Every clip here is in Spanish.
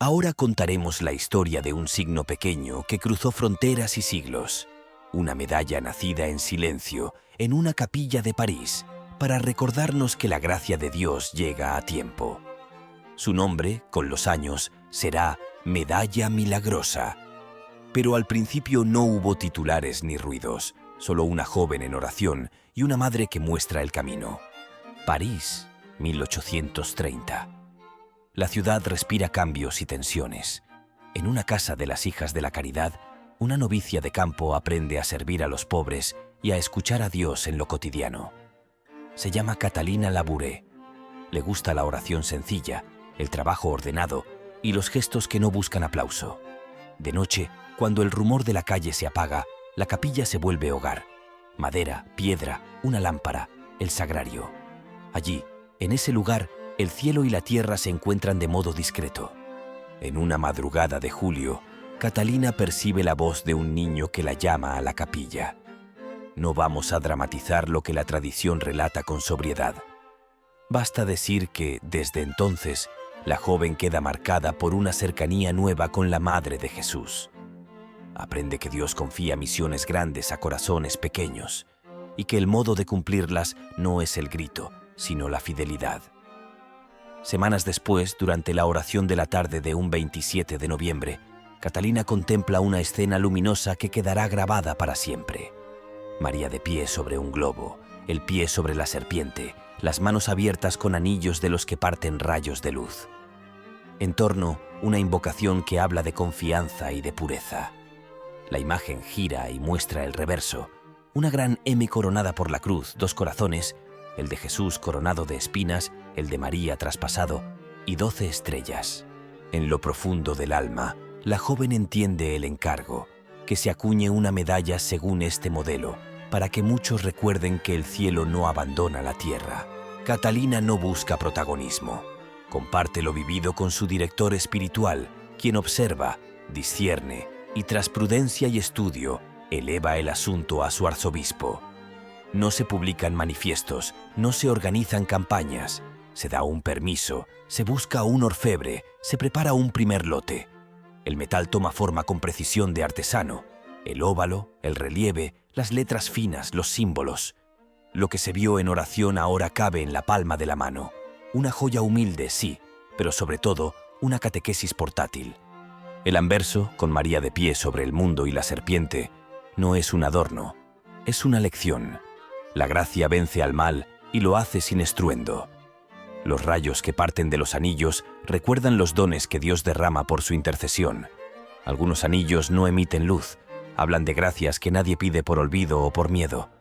Ahora contaremos la historia de un signo pequeño que cruzó fronteras y siglos. Una medalla nacida en silencio en una capilla de París para recordarnos que la gracia de Dios llega a tiempo. Su nombre, con los años, será Medalla Milagrosa. Pero al principio no hubo titulares ni ruidos, solo una joven en oración y una madre que muestra el camino. París, 1830. La ciudad respira cambios y tensiones. En una casa de las Hijas de la Caridad, una novicia de campo aprende a servir a los pobres y a escuchar a Dios en lo cotidiano. Se llama Catalina Labouré. Le gusta la oración sencilla, el trabajo ordenado y los gestos que no buscan aplauso. De noche, cuando el rumor de la calle se apaga, la capilla se vuelve hogar. Madera, piedra, una lámpara, el sagrario. Allí, en ese lugar, el cielo y la tierra se encuentran de modo discreto. En una madrugada de julio, Catalina percibe la voz de un niño que la llama a la capilla. No vamos a dramatizar lo que la tradición relata con sobriedad. Basta decir que, desde entonces, la joven queda marcada por una cercanía nueva con la Madre de Jesús. Aprende que Dios confía misiones grandes a corazones pequeños y que el modo de cumplirlas no es el grito, sino la fidelidad. Semanas después, durante la oración de la tarde de un 27 de noviembre, Catalina contempla una escena luminosa que quedará grabada para siempre. María de pie sobre un globo, el pie sobre la serpiente, las manos abiertas con anillos de los que parten rayos de luz. En torno, una invocación que habla de confianza y de pureza. La imagen gira y muestra el reverso. Una gran M coronada por la cruz, dos corazones, el de Jesús coronado de espinas, el de María traspasado, y 12 estrellas. En lo profundo del alma, la joven entiende el encargo, que se acuñe una medalla según este modelo, para que muchos recuerden que el cielo no abandona la tierra. Catalina no busca protagonismo. Comparte lo vivido con su director espiritual, quien observa, discierne y tras prudencia y estudio, eleva el asunto a su arzobispo. No se publican manifiestos, no se organizan campañas, se da un permiso, se busca un orfebre, se prepara un primer lote. El metal toma forma con precisión de artesano, el óvalo, el relieve, las letras finas, los símbolos. Lo que se vio en oración ahora cabe en la palma de la mano. Una joya humilde, sí, pero sobre todo una catequesis portátil. El anverso, con María de pie sobre el mundo y la serpiente, no es un adorno, es una lección. La gracia vence al mal y lo hace sin estruendo. Los rayos que parten de los anillos recuerdan los dones que Dios derrama por su intercesión. Algunos anillos no emiten luz, hablan de gracias que nadie pide por olvido o por miedo.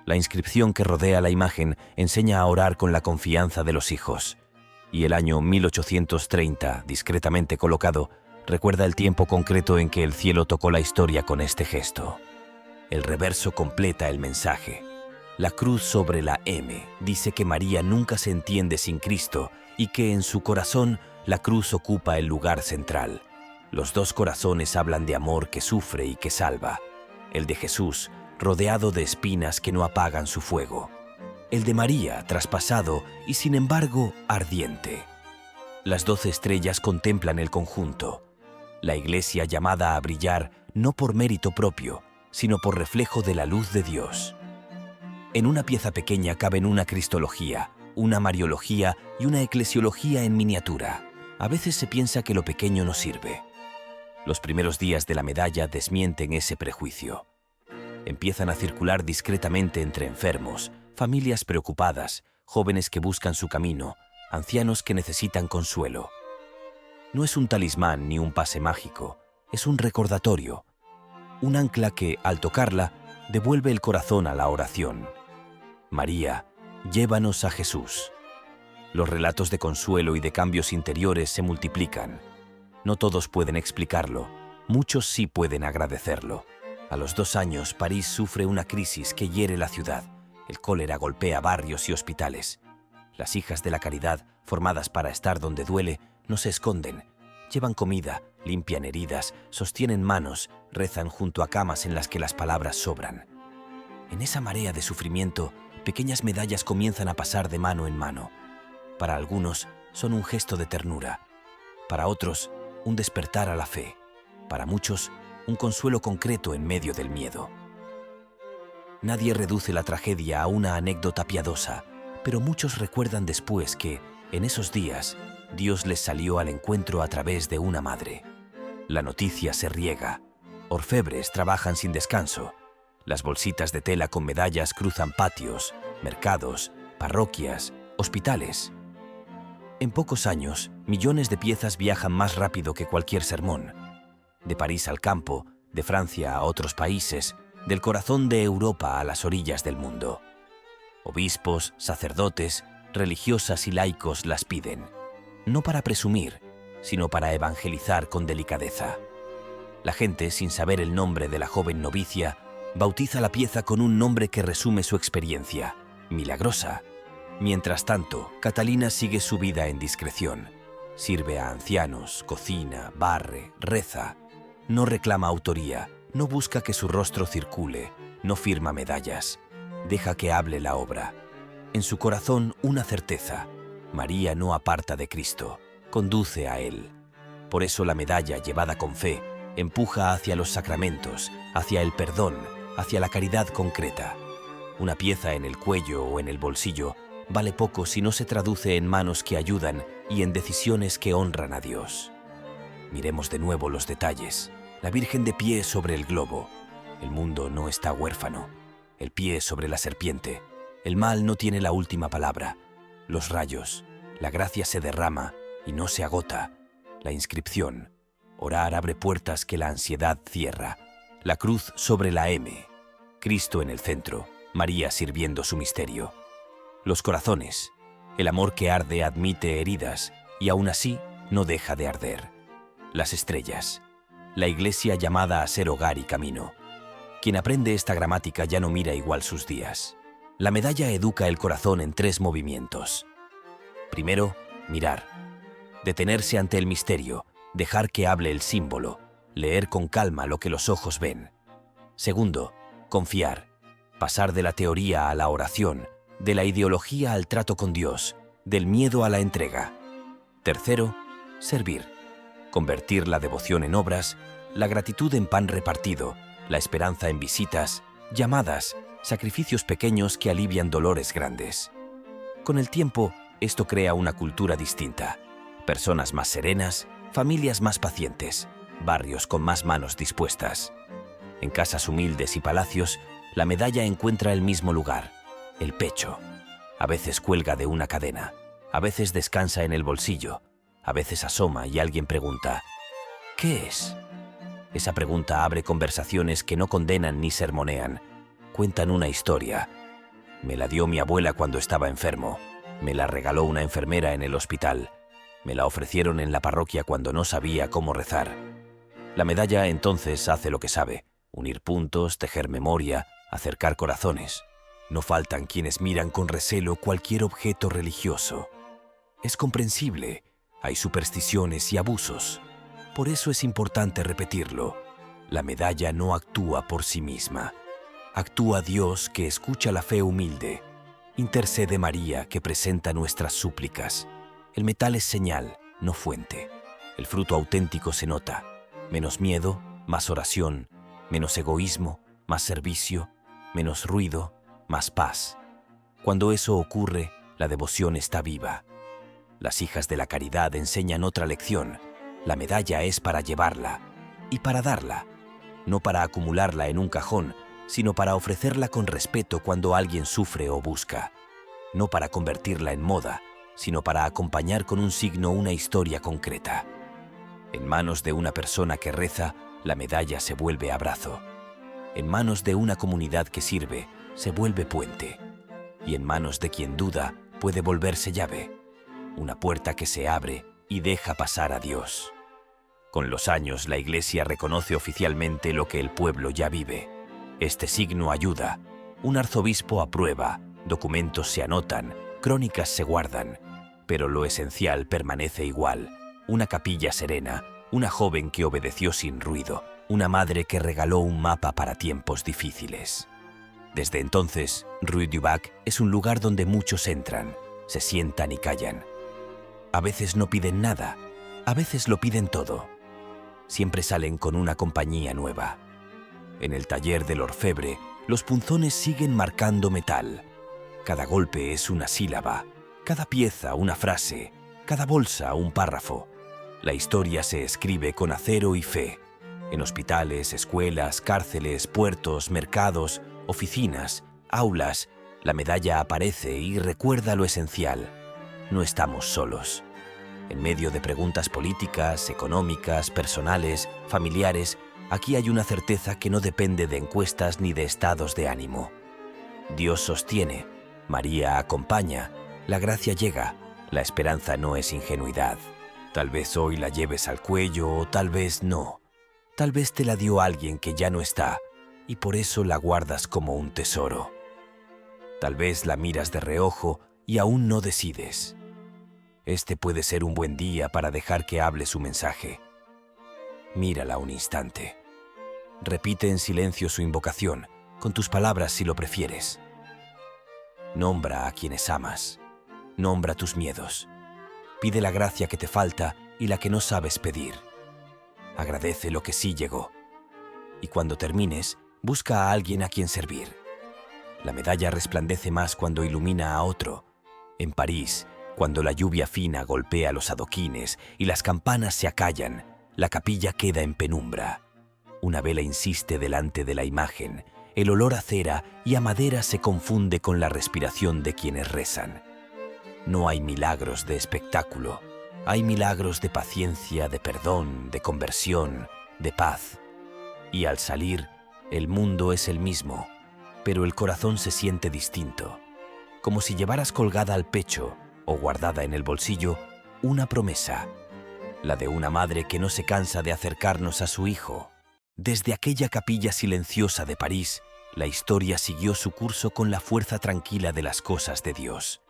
La inscripción que rodea la imagen enseña a orar con la confianza de los hijos. Y el año 1830, discretamente colocado, recuerda el tiempo concreto en que el cielo tocó la historia con este gesto. El reverso completa el mensaje. La cruz sobre la M dice que María nunca se entiende sin Cristo y que en su corazón la cruz ocupa el lugar central. Los dos corazones hablan de amor que sufre y que salva. El de Jesús, rodeado de espinas que no apagan su fuego. El de María, traspasado y sin embargo ardiente. Las 12 estrellas contemplan el conjunto. La Iglesia llamada a brillar no por mérito propio, sino por reflejo de la luz de Dios. En una pieza pequeña caben una cristología, una mariología y una eclesiología en miniatura. A veces se piensa que lo pequeño no sirve. Los primeros días de la medalla desmienten ese prejuicio. Empiezan a circular discretamente entre enfermos, familias preocupadas, jóvenes que buscan su camino, ancianos que necesitan consuelo. No es un talismán ni un pase mágico, es un recordatorio, un ancla que, al tocarla, devuelve el corazón a la oración. María, llévanos a Jesús. Los relatos de consuelo y de cambios interiores se multiplican. No todos pueden explicarlo, muchos sí pueden agradecerlo. A los 2 años, París sufre una crisis que hiere la ciudad. El cólera golpea barrios y hospitales. Las Hijas de la Caridad, formadas para estar donde duele, no se esconden. Llevan comida, limpian heridas, sostienen manos, rezan junto a camas en las que las palabras sobran. En esa marea de sufrimiento, pequeñas medallas comienzan a pasar de mano en mano. Para algunos, son un gesto de ternura. Para otros, un despertar a la fe. Para muchos, un consuelo concreto en medio del miedo. Nadie reduce la tragedia a una anécdota piadosa, pero muchos recuerdan después que, en esos días, Dios les salió al encuentro a través de una madre. La noticia se riega. Orfebres trabajan sin descanso. Las bolsitas de tela con medallas cruzan patios, mercados, parroquias, hospitales. En pocos años, millones de piezas viajan más rápido que cualquier sermón. De París al campo, de Francia a otros países, del corazón de Europa a las orillas del mundo. Obispos, sacerdotes, religiosas y laicos las piden, no para presumir, sino para evangelizar con delicadeza. La gente, sin saber el nombre de la joven novicia, bautiza la pieza con un nombre que resume su experiencia, Milagrosa. Mientras tanto, Catalina sigue su vida en discreción. Sirve a ancianos, cocina, barre, reza. No reclama autoría, no busca que su rostro circule, no firma medallas. Deja que hable la obra. En su corazón una certeza. María no aparta de Cristo, conduce a Él. Por eso la medalla, llevada con fe, empuja hacia los sacramentos, hacia el perdón, hacia la caridad concreta. Una pieza en el cuello o en el bolsillo vale poco si no se traduce en manos que ayudan y en decisiones que honran a Dios. Miremos de nuevo los detalles. La Virgen de pie sobre el globo. El mundo no está huérfano. El pie sobre la serpiente. El mal no tiene la última palabra. Los rayos. La gracia se derrama y no se agota. La inscripción. Orar abre puertas que la ansiedad cierra. La cruz sobre la M. Cristo en el centro. María sirviendo su misterio. Los corazones. El amor que arde admite heridas y aún así no deja de arder. Las estrellas. La iglesia llamada a ser hogar y camino. Quien aprende esta gramática ya no mira igual sus días. La medalla educa el corazón en 3 movimientos. Primero, mirar. Detenerse ante el misterio, dejar que hable el símbolo, leer con calma lo que los ojos ven. Segundo, confiar. Pasar de la teoría a la oración, de la ideología al trato con Dios, del miedo a la entrega. Tercero, servir. Convertir la devoción en obras, la gratitud en pan repartido, la esperanza en visitas, llamadas, sacrificios pequeños que alivian dolores grandes. Con el tiempo, esto crea una cultura distinta. Personas más serenas, familias más pacientes, barrios con más manos dispuestas. En casas humildes y palacios, la medalla encuentra el mismo lugar, el pecho. A veces cuelga de una cadena, a veces descansa en el bolsillo, a veces asoma y alguien pregunta, ¿qué es? Esa pregunta abre conversaciones que no condenan ni sermonean. Cuentan una historia. Me la dio mi abuela cuando estaba enfermo. Me la regaló una enfermera en el hospital. Me la ofrecieron en la parroquia cuando no sabía cómo rezar. La medalla entonces hace lo que sabe. Unir puntos, tejer memoria, acercar corazones. No faltan quienes miran con recelo cualquier objeto religioso. Es comprensible. Hay supersticiones y abusos. Por eso es importante repetirlo. La medalla no actúa por sí misma. Actúa Dios que escucha la fe humilde. Intercede María que presenta nuestras súplicas. El metal es señal, no fuente. El fruto auténtico se nota. Menos miedo, más oración. Menos egoísmo, más servicio. Menos ruido, más paz. Cuando eso ocurre, la devoción está viva. Las hijas de la caridad enseñan otra lección. La medalla es para llevarla y para darla. No para acumularla en un cajón, sino para ofrecerla con respeto cuando alguien sufre o busca. No para convertirla en moda, sino para acompañar con un signo una historia concreta. En manos de una persona que reza, la medalla se vuelve abrazo. En manos de una comunidad que sirve, se vuelve puente. Y en manos de quien duda, puede volverse llave. Una puerta que se abre y deja pasar a Dios. Con los años, la Iglesia reconoce oficialmente lo que el pueblo ya vive. Este signo ayuda. Un arzobispo aprueba, documentos se anotan, crónicas se guardan. Pero lo esencial permanece igual. Una capilla serena, una joven que obedeció sin ruido, una madre que regaló un mapa para tiempos difíciles. Desde entonces, Rue du Bac es un lugar donde muchos entran, se sientan y callan. A veces no piden nada, A veces lo piden todo. Siempre salen con una compañía nueva. En el taller del orfebre, los punzones siguen marcando metal. Cada golpe es una sílaba, cada pieza una frase, cada bolsa un párrafo. La historia se escribe con acero y fe. En hospitales, escuelas, cárceles, puertos, mercados, oficinas, aulas, la medalla aparece y recuerda lo esencial. No estamos solos. En medio de preguntas políticas, económicas, personales, familiares, aquí hay una certeza que no depende de encuestas ni de estados de ánimo. Dios sostiene, María acompaña, la gracia llega, la esperanza no es ingenuidad. Tal vez hoy la lleves al cuello o tal vez no. Tal vez te la dio alguien que ya no está y por eso la guardas como un tesoro. Tal vez la miras de reojo y aún no decides. Este puede ser un buen día para dejar que hable su mensaje. Mírala un instante. Repite en silencio su invocación, con tus palabras si lo prefieres. Nombra a quienes amas. Nombra tus miedos. Pide la gracia que te falta y la que no sabes pedir. Agradece lo que sí llegó. Y cuando termines, busca a alguien a quien servir. La medalla resplandece más cuando ilumina a otro. En París, cuando la lluvia fina golpea los adoquines y las campanas se acallan, la capilla queda en penumbra. Una vela insiste delante de la imagen. El olor a cera y a madera se confunde con la respiración de quienes rezan. No hay milagros de espectáculo. Hay milagros de paciencia, de perdón, de conversión, de paz. Y al salir, el mundo es el mismo, pero el corazón se siente distinto. Como si llevaras colgada al pecho o guardada en el bolsillo una promesa, la de una madre que no se cansa de acercarnos a su hijo. Desde aquella capilla silenciosa de París, la historia siguió su curso con la fuerza tranquila de las cosas de Dios.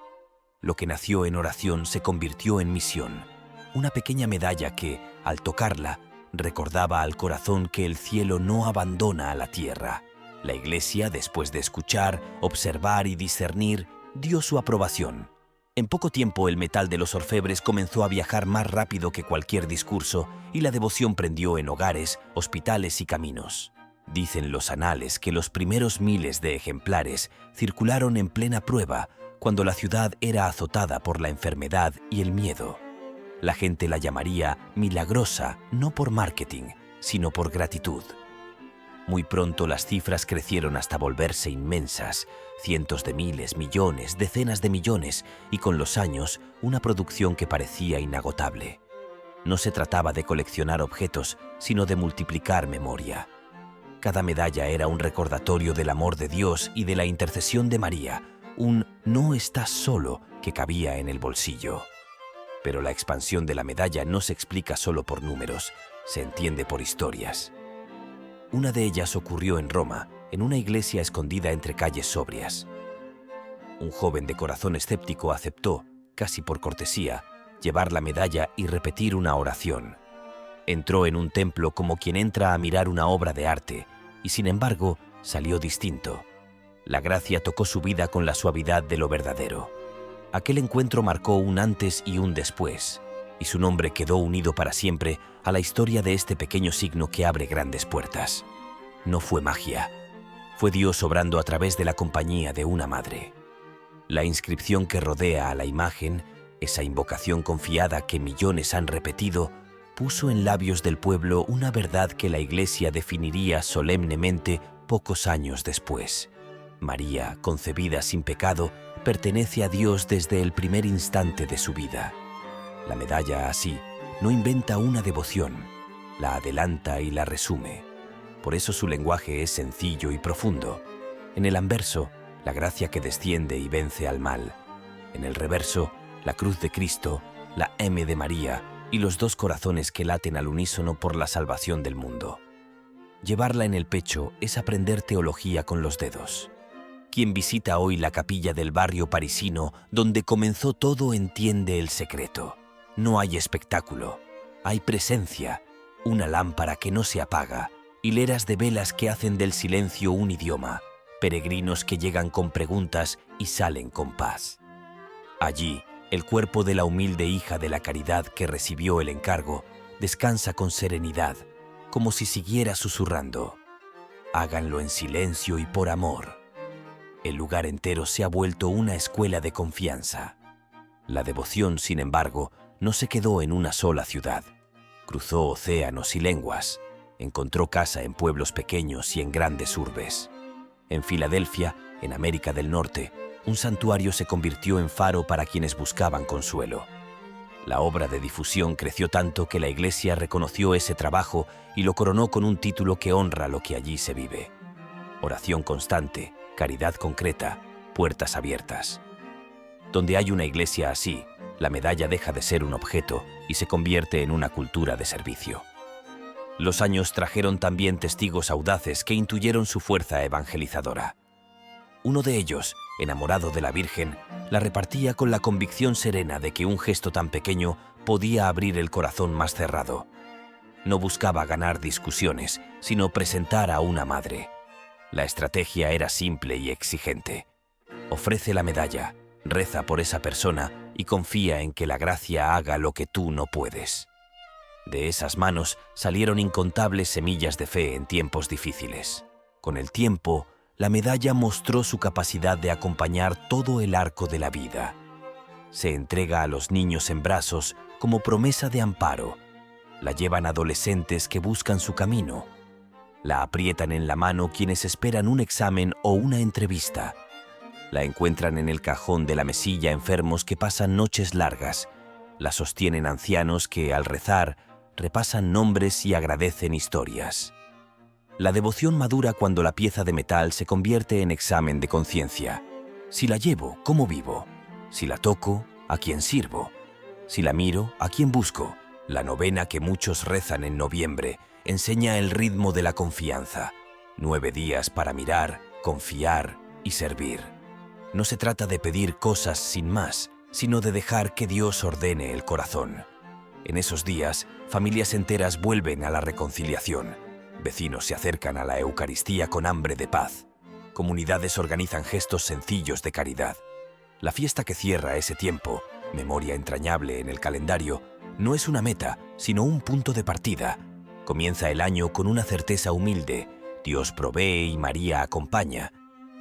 Lo que nació en oración se convirtió en misión, una pequeña medalla que, al tocarla, recordaba al corazón que el cielo no abandona a la tierra. La Iglesia, después de escuchar, observar y discernir, dio su aprobación. En poco tiempo el metal de los orfebres comenzó a viajar más rápido que cualquier discurso y la devoción prendió en hogares, hospitales y caminos. Dicen los anales que los primeros miles de ejemplares circularon en plena prueba, cuando la ciudad era azotada por la enfermedad y el miedo. La gente la llamaría milagrosa, no por marketing, sino por gratitud. Muy pronto las cifras crecieron hasta volverse inmensas, cientos de miles, millones, decenas de millones, y con los años una producción que parecía inagotable. No se trataba de coleccionar objetos, sino de multiplicar memoria. Cada medalla era un recordatorio del amor de Dios y de la intercesión de María, un «no estás solo» que cabía en el bolsillo. Pero la expansión de la medalla no se explica solo por números, se entiende por historias. Una de ellas ocurrió en Roma, en una iglesia escondida entre calles sobrias. Un joven de corazón escéptico aceptó, casi por cortesía, llevar la medalla y repetir una oración. Entró en un templo como quien entra a mirar una obra de arte, y sin embargo salió distinto. La gracia tocó su vida con la suavidad de lo verdadero. Aquel encuentro marcó un antes y un después, y su nombre quedó unido para siempre a la historia de este pequeño signo que abre grandes puertas. No fue magia, fue Dios obrando a través de la compañía de una madre. La inscripción que rodea a la imagen, esa invocación confiada que millones han repetido, puso en labios del pueblo una verdad que la Iglesia definiría solemnemente pocos años después. María, concebida sin pecado, pertenece a Dios desde el primer instante de su vida. La medalla, así, no inventa una devoción, la adelanta y la resume. Por eso su lenguaje es sencillo y profundo. En el anverso, la gracia que desciende y vence al mal. En el reverso, la cruz de Cristo, la M de María y los dos corazones que laten al unísono por la salvación del mundo. Llevarla en el pecho es aprender teología con los dedos. Quien visita hoy la capilla del barrio parisino, donde comenzó todo, entiende el secreto. No hay espectáculo, hay presencia, una lámpara que no se apaga, hileras de velas que hacen del silencio un idioma, peregrinos que llegan con preguntas y salen con paz. Allí, El cuerpo de la humilde hija de la caridad que recibió el encargo descansa con serenidad, como si siguiera susurrando: háganlo en silencio y por amor. El lugar entero se ha vuelto una escuela de confianza. La devoción, sin embargo, no se quedó en una sola ciudad. Cruzó océanos y lenguas. Encontró casa en pueblos pequeños y en grandes urbes. En Filadelfia, en América del Norte, un santuario se convirtió en faro para quienes buscaban consuelo. La obra de difusión creció tanto que la Iglesia reconoció ese trabajo y lo coronó con un título que honra lo que allí se vive: oración constante, caridad concreta, puertas abiertas. Donde hay una iglesia así, la medalla deja de ser un objeto y se convierte en una cultura de servicio. Los años trajeron también testigos audaces que intuyeron su fuerza evangelizadora. Uno de ellos, enamorado de la Virgen, la repartía con la convicción serena de que un gesto tan pequeño podía abrir el corazón más cerrado. No buscaba ganar discusiones, sino presentar a una madre. La estrategia era simple y exigente. Ofrece la medalla, reza por esa persona y confía en que la gracia haga lo que tú no puedes. De esas manos salieron incontables semillas de fe en tiempos difíciles. Con el tiempo, la medalla mostró su capacidad de acompañar todo el arco de la vida. Se entrega a los niños en brazos como promesa de amparo. La llevan adolescentes que buscan su camino. La aprietan en la mano quienes esperan un examen o una entrevista. La encuentran en el cajón de la mesilla enfermos que pasan noches largas. La sostienen ancianos que, al rezar, repasan nombres y agradecen historias. La devoción madura cuando la pieza de metal se convierte en examen de conciencia. Si la llevo, ¿cómo vivo? Si la toco, ¿a quién sirvo? Si la miro, ¿a quién busco? La novena que muchos rezan en noviembre enseña el ritmo de la confianza. 9 días para mirar, confiar y servir. No se trata de pedir cosas sin más, sino de dejar que Dios ordene el corazón. En esos días, familias enteras vuelven a la reconciliación. Vecinos se acercan a la Eucaristía con hambre de paz. Comunidades organizan gestos sencillos de caridad. La fiesta que cierra ese tiempo, memoria entrañable en el calendario, no es una meta, sino un punto de partida. Comienza el año con una certeza humilde: Dios provee y María acompaña.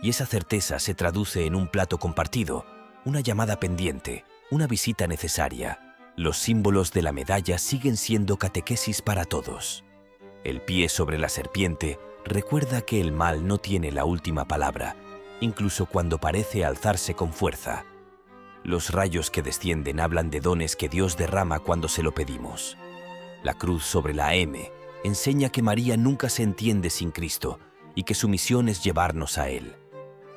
Y esa certeza se traduce en un plato compartido, una llamada pendiente, una visita necesaria. Los símbolos de la medalla siguen siendo catequesis para todos. El pie sobre la serpiente recuerda que el mal no tiene la última palabra, incluso cuando parece alzarse con fuerza. Los rayos que descienden hablan de dones que Dios derrama cuando se lo pedimos. La cruz sobre la M enseña que María nunca se entiende sin Cristo y que su misión es llevarnos a Él.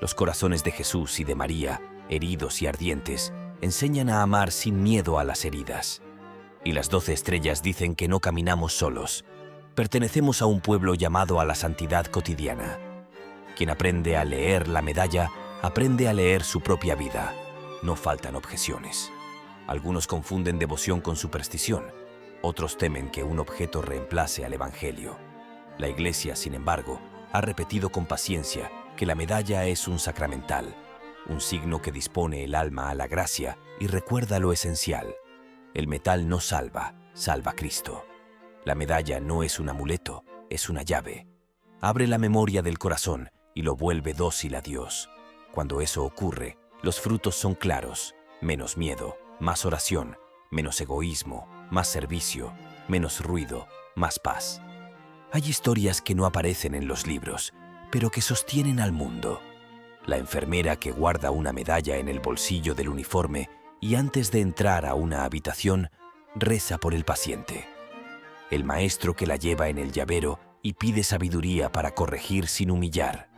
Los corazones de Jesús y de María, heridos y ardientes, enseñan a amar sin miedo a las heridas. Y las 12 estrellas dicen que no caminamos solos. Pertenecemos a un pueblo llamado a la santidad cotidiana. Quien aprende a leer la medalla, aprende a leer su propia vida. No faltan objeciones. Algunos confunden devoción con superstición. Otros temen que un objeto reemplace al Evangelio. La Iglesia, sin embargo, ha repetido con paciencia que la medalla es un sacramental, un signo que dispone el alma a la gracia y recuerda lo esencial. El metal no salva, salva Cristo. La medalla no es un amuleto, es una llave. Abre la memoria del corazón y lo vuelve dócil a Dios. Cuando eso ocurre, los frutos son claros: menos miedo, más oración, menos egoísmo, más servicio, menos ruido, más paz. Hay historias que no aparecen en los libros, pero que sostienen al mundo. La enfermera que guarda una medalla en el bolsillo del uniforme y antes de entrar a una habitación, reza por el paciente. El maestro que la lleva en el llavero y pide sabiduría para corregir sin humillar.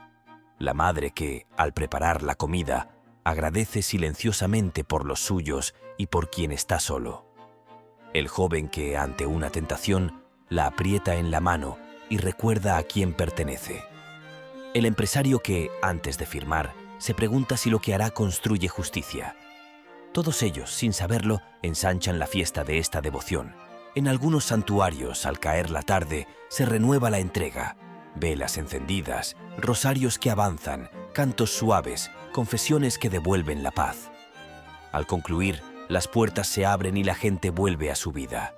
La madre que, al preparar la comida, agradece silenciosamente por los suyos y por quien está solo. El joven que, ante una tentación, la aprieta en la mano y recuerda a quién pertenece. El empresario que, antes de firmar, se pregunta si lo que hará construye justicia. Todos ellos, sin saberlo, ensanchan la fiesta de esta devoción. En algunos santuarios, al caer la tarde, se renueva la entrega. Velas encendidas, rosarios que avanzan, cantos suaves, confesiones que devuelven la paz. Al concluir, Las puertas se abren y la gente vuelve a su vida.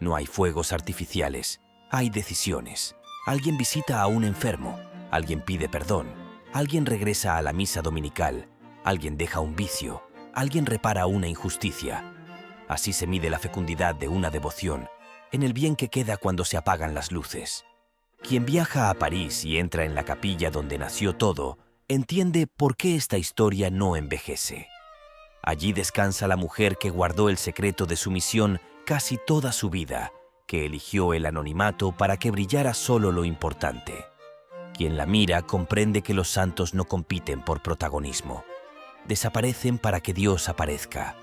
No hay fuegos artificiales, hay decisiones. Alguien visita a un enfermo, alguien pide perdón, alguien regresa a la misa dominical, alguien deja un vicio, alguien repara una injusticia. Así se mide la fecundidad de una devoción, en el bien que queda cuando se apagan las luces. Quien viaja a París y entra en la capilla donde nació todo, entiende por qué esta historia no envejece. Allí descansa la mujer que guardó el secreto de su misión casi toda su vida, que eligió el anonimato para que brillara solo lo importante. Quien la mira comprende que los santos no compiten por protagonismo. Desaparecen para que Dios aparezca.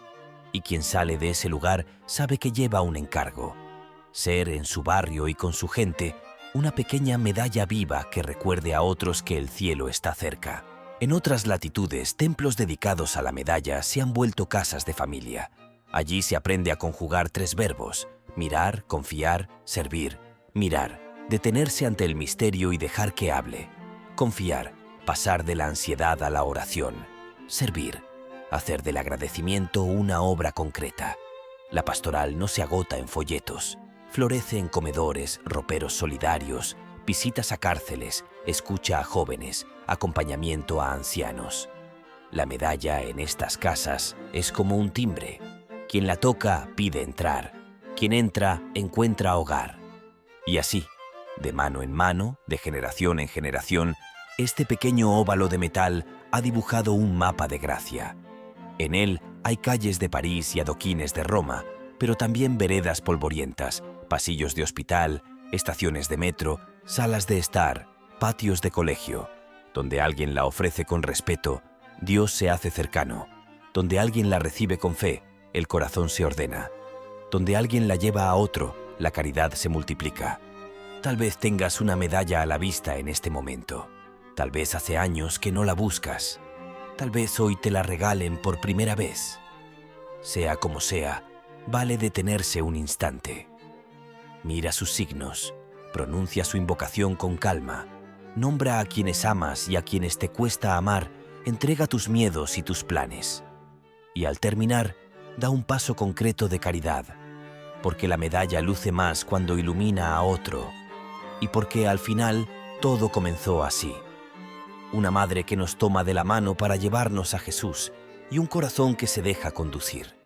Y quien sale de ese lugar sabe que lleva un encargo: ser en su barrio y con su gente una pequeña medalla viva que recuerde a otros que el cielo está cerca. En otras latitudes, templos dedicados a la medalla se han vuelto casas de familia. Allí se aprende a conjugar 3 verbos: mirar, confiar, servir. Mirar, detenerse ante el misterio y dejar que hable. Confiar, pasar de la ansiedad a la oración. Servir, hacer del agradecimiento una obra concreta. La pastoral no se agota en folletos. Florece en comedores, roperos solidarios, visitas a cárceles, escucha a jóvenes, acompañamiento a ancianos. La medalla en estas casas es como un timbre. Quien la toca pide entrar. Quien entra encuentra hogar. Y así, de mano en mano, de generación en generación, este pequeño óvalo de metal ha dibujado un mapa de gracia. En él hay calles de París y adoquines de Roma, pero también veredas polvorientas, pasillos de hospital, estaciones de metro, salas de estar, patios de colegio. Donde alguien la ofrece con respeto, Dios se hace cercano. Donde alguien la recibe con fe, el corazón se ordena. Donde alguien la lleva a otro, la caridad se multiplica. Tal vez tengas una medalla a la vista en este momento. Tal vez hace años que no la buscas. Tal vez hoy te la regalen por primera vez. Sea como sea, vale detenerse un instante. Mira sus signos, pronuncia su invocación con calma, nombra a quienes amas y a quienes te cuesta amar, entrega tus miedos y tus planes. Y al terminar, da un paso concreto de caridad, porque la medalla luce más cuando ilumina a otro, y porque al final todo comenzó así. Una madre que nos toma de la mano para llevarnos a Jesús y un corazón que se deja conducir.